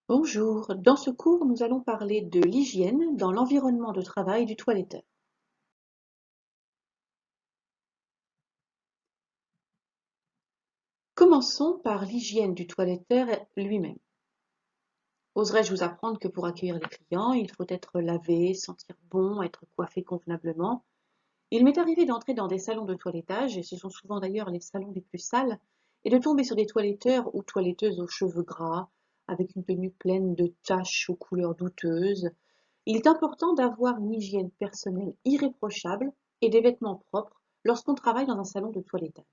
Bonjour, dans ce cours, nous allons parler de l'hygiène dans l'environnement de travail du toiletteur. Commençons par l'hygiène du toiletteur lui-même. Oserais-je vous apprendre que pour accueillir les clients, il faut être lavé, sentir bon, être coiffé convenablement. Il m'est arrivé d'entrer dans des salons de toilettage, et ce sont souvent d'ailleurs les salons les plus sales, et de tomber sur des toiletteurs ou toiletteuses aux cheveux gras, avec une tenue pleine de taches aux couleurs douteuses. Il est important d'avoir une hygiène personnelle irréprochable et des vêtements propres lorsqu'on travaille dans un salon de toilettage.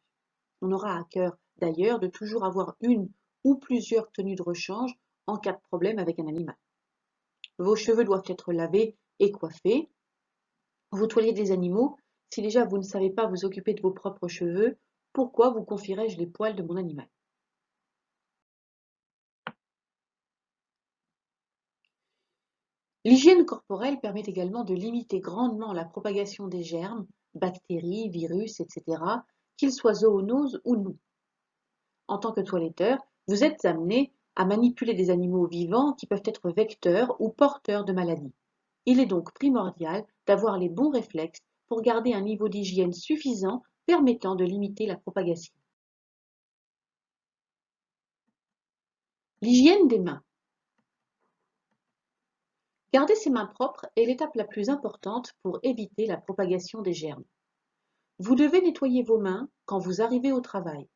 On aura à cœur d'ailleurs de toujours avoir une ou plusieurs tenues de rechange en cas de problème avec un animal. Vos cheveux doivent être lavés et coiffés. Vous toilettez des animaux. Si déjà vous ne savez pas vous occuper de vos propres cheveux, pourquoi vous confierais-je les poils de mon animal? L'hygiène corporelle permet également de limiter grandement la propagation des germes, bactéries, virus, etc., qu'ils soient zoonoses ou non. En tant que toiletteur, vous êtes amené à manipuler des animaux vivants qui peuvent être vecteurs ou porteurs de maladies. Il est donc primordial d'avoir les bons réflexes pour garder un niveau d'hygiène suffisant permettant de limiter la propagation. L'hygiène des mains. Garder ses mains propres est l'étape la plus importante pour éviter la propagation des germes. Vous devez nettoyer vos mains quand vous arrivez au travail,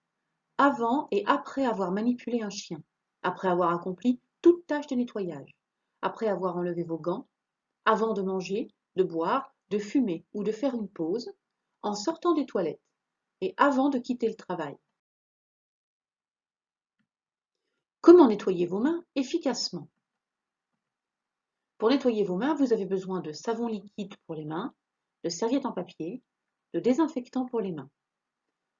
avant et après avoir manipulé un chien, après avoir accompli toute tâche de nettoyage, après avoir enlevé vos gants, avant de manger, de boire, de fumer ou de faire une pause, en sortant des toilettes et avant de quitter le travail. Comment nettoyer vos mains efficacement? Pour nettoyer vos mains, vous avez besoin de savon liquide pour les mains, de serviettes en papier, de désinfectant pour les mains.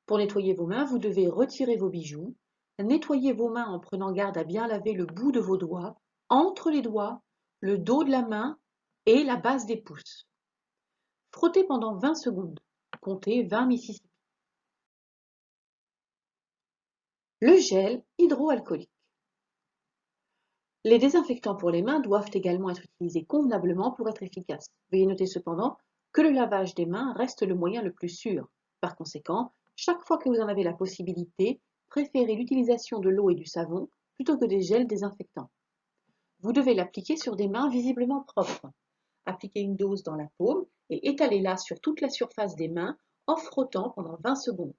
Pour nettoyer vos mains, vous devez retirer vos bijoux, nettoyer vos mains en prenant garde à bien laver le bout de vos doigts, entre les doigts, le dos de la main et la base des pouces. Frottez pendant 20 secondes. Comptez 20 Mississippi. Le gel hydroalcoolique. Les désinfectants pour les mains doivent également être utilisés convenablement pour être efficaces. Veuillez noter cependant que le lavage des mains reste le moyen le plus sûr. Par conséquent, chaque fois que vous en avez la possibilité, préférez l'utilisation de l'eau et du savon plutôt que des gels désinfectants. Vous devez l'appliquer sur des mains visiblement propres. Appliquez une dose dans la paume et étalez-la sur toute la surface des mains en frottant pendant 20 secondes.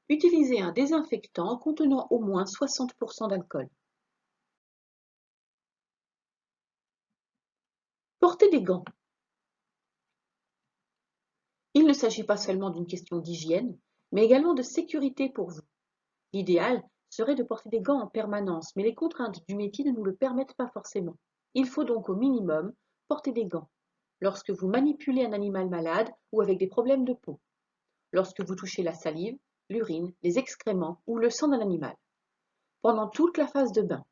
Utilisez un désinfectant contenant au moins 60% d'alcool. Portez des gants. Il ne s'agit pas seulement d'une question d'hygiène, mais également de sécurité pour vous. L'idéal serait de porter des gants en permanence, mais les contraintes du métier ne nous le permettent pas forcément. Il faut donc au minimum porter des gants lorsque vous manipulez un animal malade ou avec des problèmes de peau, lorsque vous touchez la salive, l'urine, les excréments ou le sang d'un animal, pendant toute la phase de bain,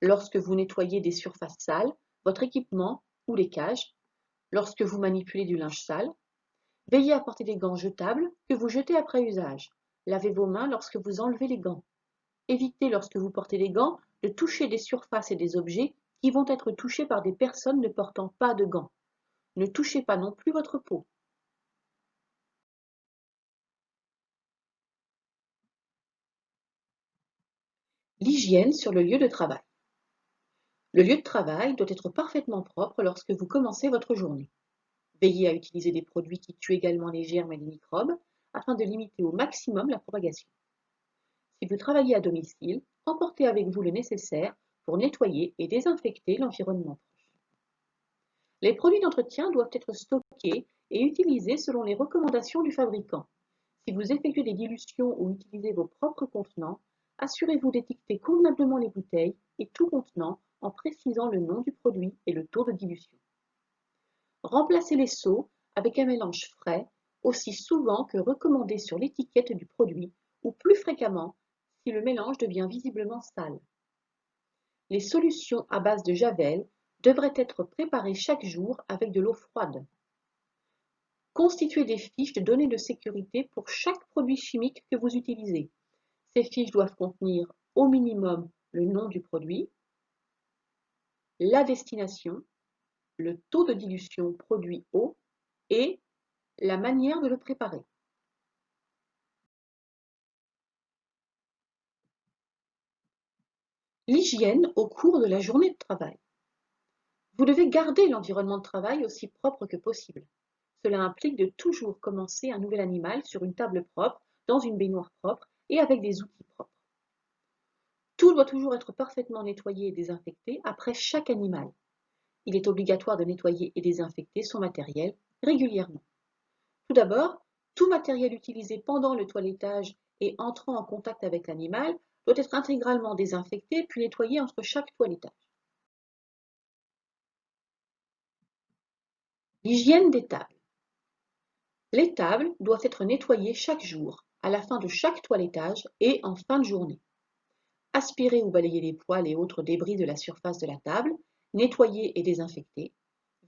lorsque vous nettoyez des surfaces sales, votre équipement ou les cages, lorsque vous manipulez du linge sale. Veillez à porter des gants jetables que vous jetez après usage. Lavez vos mains lorsque vous enlevez les gants. Évitez lorsque vous portez des gants de toucher des surfaces et des objets qui vont être touchés par des personnes ne portant pas de gants. Ne touchez pas non plus votre peau. L'hygiène sur le lieu de travail. Le lieu de travail doit être parfaitement propre lorsque vous commencez votre journée. Veillez à utiliser des produits qui tuent également les germes et les microbes afin de limiter au maximum la propagation. Si vous travaillez à domicile, emportez avec vous le nécessaire pour nettoyer et désinfecter l'environnement proche. Les produits d'entretien doivent être stockés et utilisés selon les recommandations du fabricant. Si vous effectuez des dilutions ou utilisez vos propres contenants, assurez-vous d'étiqueter convenablement les bouteilles et tout contenant en précisant le nom du produit et le taux de dilution. Remplacez les seaux avec un mélange frais aussi souvent que recommandé sur l'étiquette du produit ou plus fréquemment si le mélange devient visiblement sale. Les solutions à base de javel devraient être préparées chaque jour avec de l'eau froide. Constituez des fiches de données de sécurité pour chaque produit chimique que vous utilisez. Ces fiches doivent contenir au minimum le nom du produit, la destination, le taux de dilution produit-eau et la manière de le préparer. L'hygiène au cours de la journée de travail. Vous devez garder l'environnement de travail aussi propre que possible. Cela implique de toujours commencer un nouvel animal sur une table propre, dans une baignoire propre et avec des outils propres. Tout doit toujours être parfaitement nettoyé et désinfecté après chaque animal. Il est obligatoire de nettoyer et désinfecter son matériel régulièrement. Tout d'abord, tout matériel utilisé pendant le toilettage et entrant en contact avec l'animal doit être intégralement désinfecté puis nettoyé entre chaque toilettage. L'hygiène des tables. Les tables doivent être nettoyées chaque jour, à la fin de chaque toilettage et en fin de journée. Aspirer ou balayer les poils et autres débris de la surface de la table, nettoyer et désinfecter.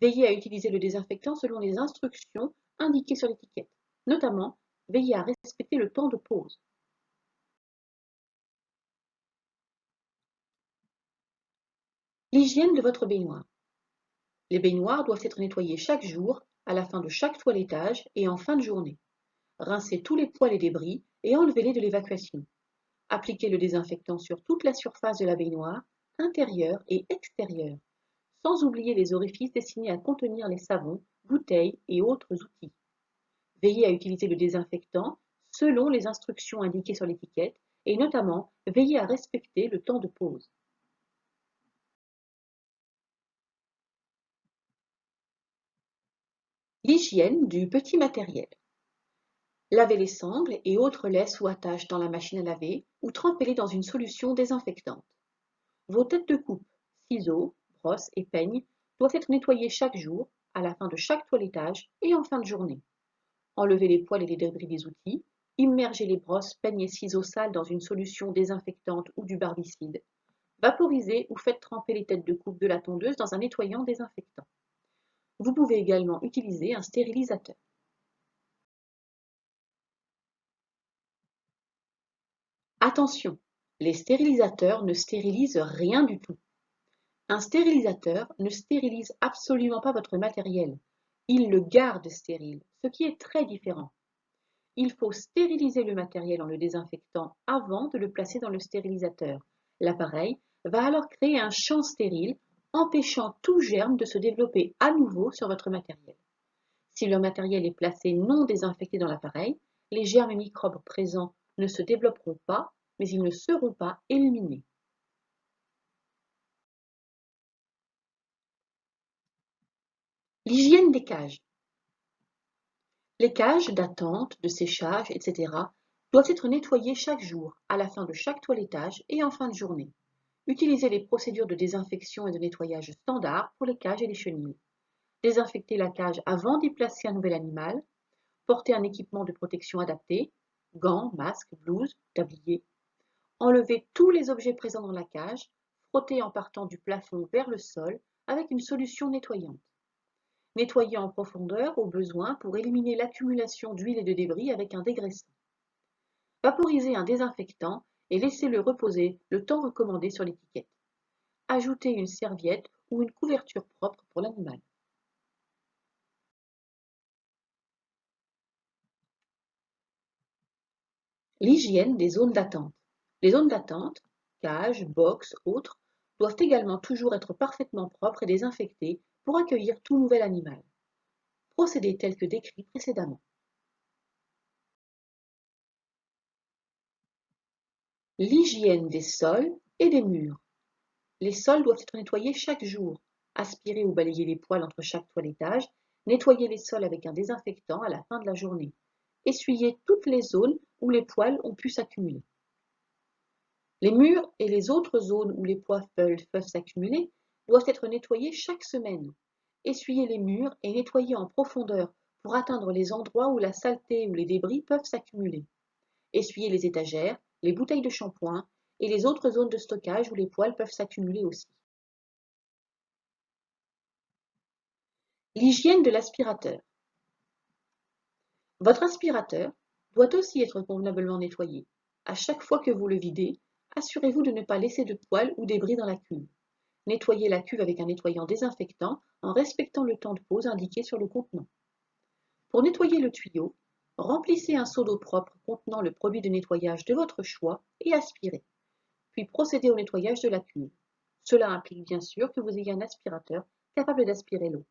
Veillez à utiliser le désinfectant selon les instructions indiquées sur l'étiquette. Notamment, veillez à respecter le temps de pause. L'hygiène de votre baignoire. Les baignoires doivent être nettoyées chaque jour, à la fin de chaque toilettage et en fin de journée. Rincez tous les poils et débris et enlevez-les de l'évacuation. Appliquez le désinfectant sur toute la surface de la baignoire, intérieure et extérieure, sans oublier les orifices destinés à contenir les savons, bouteilles et autres outils. Veillez à utiliser le désinfectant selon les instructions indiquées sur l'étiquette et notamment veillez à respecter le temps de pause. L'hygiène du petit matériel. Lavez les sangles et autres laisses ou attaches dans la machine à laver ou trempez-les dans une solution désinfectante. Vos têtes de coupe, ciseaux, brosses et peignes doivent être nettoyées chaque jour, à la fin de chaque toilettage et en fin de journée. Enlevez les poils et les débris des outils, immergez les brosses, peignes et ciseaux sales dans une solution désinfectante ou du barbicide. Vaporisez ou faites tremper les têtes de coupe de la tondeuse dans un nettoyant désinfectant. Vous pouvez également utiliser un stérilisateur. Attention, les stérilisateurs ne stérilisent rien du tout. Un stérilisateur ne stérilise absolument pas votre matériel. Il le garde stérile, ce qui est très différent. Il faut stériliser le matériel en le désinfectant avant de le placer dans le stérilisateur. L'appareil va alors créer un champ stérile, empêchant tout germe de se développer à nouveau sur votre matériel. Si le matériel est placé non désinfecté dans l'appareil, les germes et microbes présents ne se développeront pas, mais ils ne seront pas éliminés. L'hygiène des cages. Les cages d'attente, de séchage, etc. doivent être nettoyées chaque jour, à la fin de chaque toilettage et en fin de journée. Utilisez les procédures de désinfection et de nettoyage standards pour les cages et les chenilles. Désinfectez la cage avant d'y placer un nouvel animal. Portez un équipement de protection adapté, gants, masques, blouses, tabliers. Enlevez tous les objets présents dans la cage. Frottez en partant du plafond vers le sol avec une solution nettoyante. Nettoyez en profondeur au besoin pour éliminer l'accumulation d'huile et de débris avec un dégraissant. Vaporisez un désinfectant et laissez-le reposer le temps recommandé sur l'étiquette. Ajoutez une serviette ou une couverture propre pour l'animal. L'hygiène des zones d'attente. Les zones d'attente, cages, box, autres, doivent également toujours être parfaitement propres et désinfectées pour accueillir tout nouvel animal. Procédés tels que décrits précédemment. L'hygiène des sols et des murs. Les sols doivent être nettoyés chaque jour. Aspirer ou balayer les poils entre chaque toilettage. Nettoyer les sols avec un désinfectant à la fin de la journée. Essuyer toutes les zones où les poils ont pu s'accumuler. Les murs et les autres zones où les poils peuvent s'accumuler doivent être nettoyés chaque semaine. Essuyez les murs et nettoyez en profondeur pour atteindre les endroits où la saleté ou les débris peuvent s'accumuler. Essuyez les étagères, les bouteilles de shampoing et les autres zones de stockage où les poils peuvent s'accumuler aussi. L'hygiène de l'aspirateur. Votre aspirateur doit aussi être convenablement nettoyé. À chaque fois que vous le videz, assurez-vous de ne pas laisser de poils ou débris dans la cuve. Nettoyez la cuve avec un nettoyant désinfectant en respectant le temps de pause indiqué sur le contenant. Pour nettoyer le tuyau, remplissez un seau d'eau propre contenant le produit de nettoyage de votre choix et aspirez, puis procédez au nettoyage de la cuve. Cela implique bien sûr que vous ayez un aspirateur capable d'aspirer l'eau.